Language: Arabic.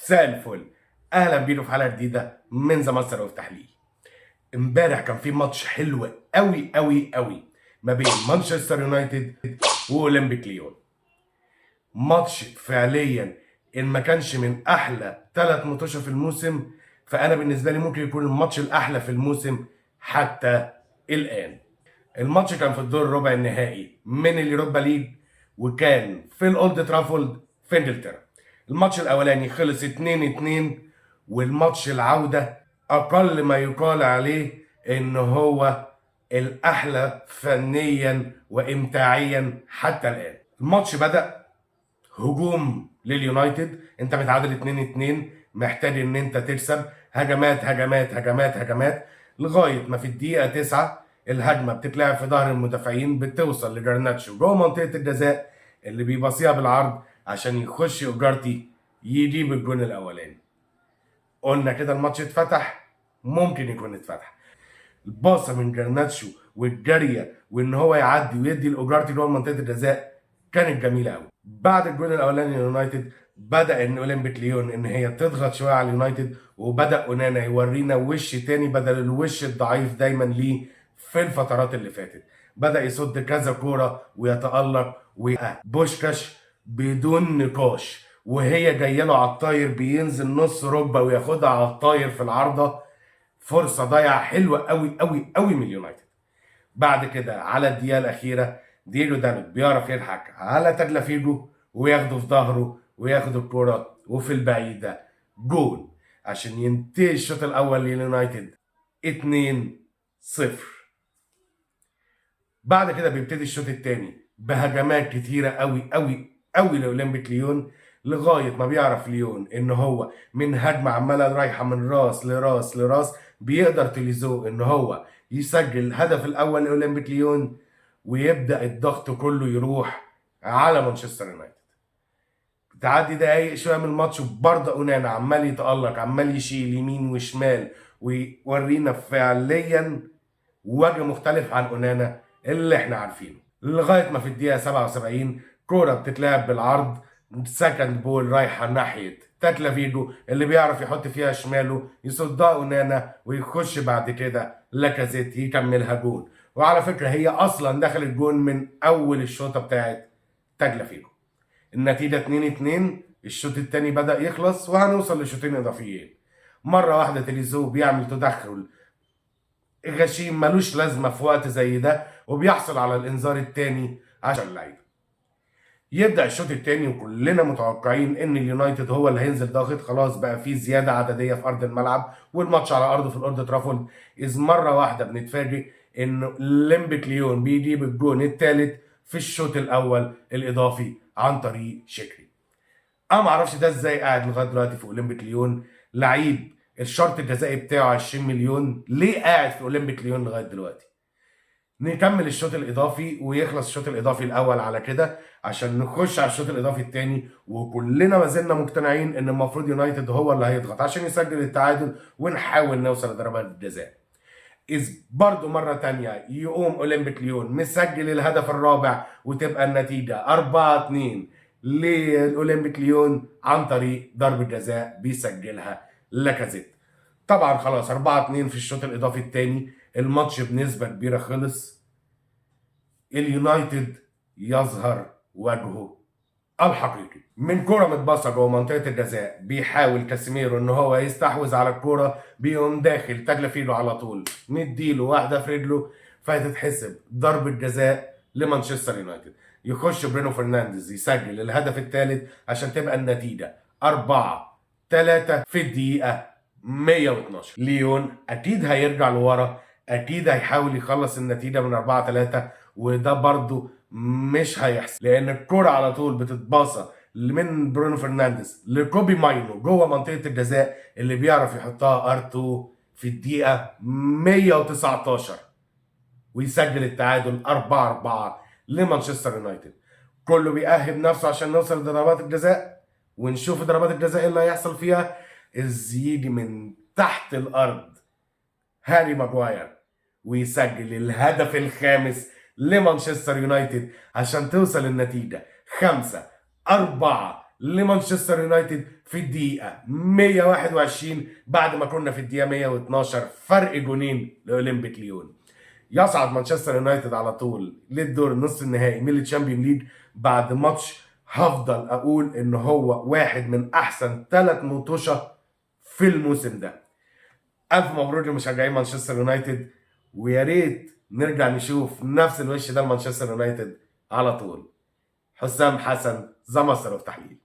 مساء الفل. اهلا بيكم في حلقه جديده من ذا ماستر اوف تحليل. امبارح كان في ماتش حلو قوي قوي قوي ما بين مانشستر يونايتد واولمبيك ليون. ماتش فعليا ان ما كانش من احلى 3 ماتشات في الموسم، فانا بالنسبه لي ممكن يكون الماتش الاحلى في الموسم حتى الان. الماتش كان في الدور الربع النهائي من اليوروبا ليج، وكان في الاولد ترافولد في انجلترا. الماتش الاولاني خلص 2-2، والماتش العودة اقل ما يقال عليه ان هو الاحلى فنيا وامتاعيا حتى الان. الماتش بدأ هجوم لليونايتد، انت متعادل 2-2، محتاج ان انت تكسب، هجمات هجمات هجمات هجمات لغايه ما في الدقيقه 9 الهجمه بتتلعب في ظهر المدافعين، بتوصل لجرناتشو جوه منطقه الجزاء اللي بيباصيها بالعرض عشان يخش اوجارتي يجيب الجون الاولاني. قلنا كده الماتش اتفتح، ممكن يكون اتفتح. الباصه من جرناتشو والجاريه وان هو يعدي ويدي الاوجارتي جوه منطقه الجزاء كانت جميله قوي. بعد الجول الاولاني لليونايتد بدا ان اولمبيك ليون ان هي تضغط شويه على اليونايتد، وبدا اونانا يورينا وش تاني بدل الوش الضعيف دايما ليه في الفترات اللي فاتت. بدا يصد كذا كوره ويتالق، وبوشكاش بدون نقاش وهي جايه له على الطاير بينزل نص ركبه وياخدها على الطاير في العارضه. فرصه ضايعه حلوه قوي قوي قوي من اليونايتد. بعد كده على الدقيقه الاخيره دييجو دالوت بيعرف يضحك على تجلافيجو وياخده في ظهره وياخد الكرة وفي البعيدة جول عشان ينتهي الشوط الأول لليونايتد 2-0. بعد كده بيبتدي الشوط الثاني بهجمات كتيرة قوي قوي قوي لأولمبيك ليون، لغاية ما بيعرف ليون إن هو من هجمة عمالة رايحة من راس لراس لراس بيقدر تليزو إن هو يسجل الهدف الأول لأولمبيك ليون، ويبدأ الضغط كله يروح على مانشستر يونايتد. تعدي دقايق شويه من الماتش وبرضه اونانا عمال يتألق، عمال يشيل يمين وشمال ويورينا فعليا وجه مختلف عن اونانا اللي احنا عارفينه. لغايه ما في الدقيقه 77 كوره بتتلعب بالعرض، سكند بول رايحه ناحيه تاكلافيجو اللي بيعرف يحط فيها شماله يصدها اونانا ويخش بعد كده لاكازيت يكملها جون. وعلى فكره هي اصلا دخلت جون من اول الشوطه بتاعت تاكلافيجو. النتيجة 2-2. الشوط الثاني بدأ يخلص وهنوصل لشوطين إضافيين. مرة واحدة تليزو بيعمل تدخل غشيم ملوش لازمة في وقت زي ده وبيحصل على الإنذار الثاني عشان اللعيبة. يبدأ الشوط الثاني وكلنا متوقعين إن اليونايتد هو اللي هينزل ضاغط، خلاص بقى في زيادة عددية في أرض الملعب والماتش على أرضه في الأولد ترافولد. إذ مرة واحدة بنتفاجئ إن اولمبيك ليون بيجيب الجون الثالث في الشوط الأول الإضافي عن طريق شكري. انا ما اعرفش ده ازاي قاعد لغايه دلوقتي في اولمبيك ليون، لعيب الشرط الجزائي بتاعه 20 مليون، ليه قاعد في اولمبيك ليون لغايه دلوقتي؟ نكمل الشوط الاضافي ويخلص الشوط الاضافي الاول على كده عشان نخش على الشوط الاضافي الثاني، وكلنا ما زلنا مقتنعين ان المفروض يونايتد هو اللي هيضغط عشان يسجل التعادل ونحاول نوصل لضربات الجزاء. إذ برضه مرة تانية يقوم أولمبيك ليون مسجل الهدف الرابع وتبقى النتيجة 4-2 للأولمبيك ليون عن طريق ضربة جزاء بيسجلها لاكازيت. طبعا خلاص 4-2 في الشوط الإضافي الثاني، الماتش بنسبة كبيرة خلص. اليونايتد يظهر وجهه الحقيقي من كرة متباصة جوه منطقة الجزاء، بيحاول كاسيميرو ان هو يستحوذ على الكرة، بيقوم داخل تجلافيلو على طول مديله واحدة في رجله فتتحسب ضربة جزاء لمانشستر يونايتد. يخش برونو فرنانديز يسجل الهدف الثالث عشان تبقى النتيجة 4-3 في الدقيقة 112. ليون اكيد هيرجع لورا، اكيد هيحاول يخلص النتيجة من 4-3، وده برضو مش هيحصل لان الكرة على طول بتتباصى من برونو فرنانديز لكوبي ماينو جوه منطقة الجزاء اللي بيعرف يحطها ار2 في الدقيقة 119 ويسجل التعادل 4-4 لمانشستر يونايتد. كله بيأهب نفسه عشان نوصل لضربات الجزاء ونشوف ضربات الجزاء اللي هيحصل فيها. يجي من تحت الارض هاري ماجواير ويسجل الهدف الخامس لمانشستر يونايتد عشان توصل النتيجة 5-4 لمانشستر يونايتد في الدقيقة 121 بعد ما كنا في الدقيقة 112 فرق جونين لأولمبيك ليون. يصعد مانشستر يونايتد على طول للدور النصف النهائي من الشامبيون ليج بعد ماتش هفضل اقول ان هو واحد من احسن 3 مطوشة في الموسم ده. الف مبروك لمشجعين مانشستر يونايتد، ويا ريت نرجع نشوف نفس الوش ده لمانشستر يونايتد على طول. حسام حسن، ذا ماستر اوف تحليل.